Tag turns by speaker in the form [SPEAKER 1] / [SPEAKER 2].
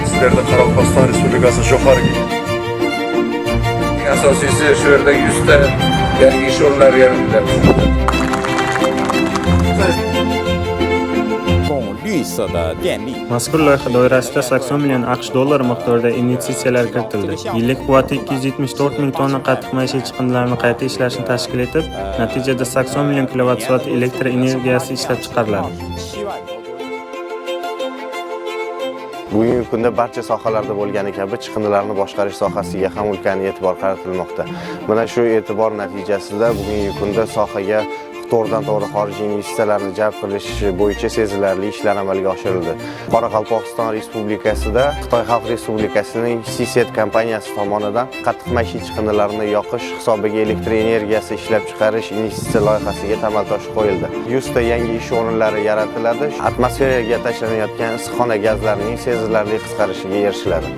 [SPEAKER 1] Sizlerde Qoraqalpog'iston Respublikasi Jo'xargi.
[SPEAKER 2] Asosiysi shu yerda 100 ta yangi ish o'rinlari yaratiladi.
[SPEAKER 3] 供绿色的电力。
[SPEAKER 4] Mazkur loyiha doirasida 80 million AQSh dollari miqdorida investitsiyalar kiritildi. Yillik quvvati 274 ming tonna qattiq maishiy chiqindilarni qayta ishlashni tashkil etib, natijada 80 million kilovat-soat elektr energiyasi ishlab chiqariladi.
[SPEAKER 5] Bugungi kunda barcha sohalarda bo'lgani kabi chiqindilarni boshqarish sohasiga ham ulkan e'tibor qaratilmoqda. Mana shu e'tibor natijasida bugungi kunda sohaga to'g'ridan-to'g'ri xorijiy investitsiyalarni jalb qilish bo'yicha sezilarli ishlar amalga oshirildi. Qoraqalpog'iston Respublikasida Xitoy Xalq Respublikasining CSET kompaniyasi tomonidan qattiq maishiy chiqindilarni yoqish hisobiga elektr energiyasi ishlab chiqarish investitsiya loyihasiga tamal toshi qo'yildi. 100 ta yangi ish o'rinlari yaratiladi. Atmosferaga tashlanayotgan issiqxona gazlarining sezilarli qisqarishiga erishiladi.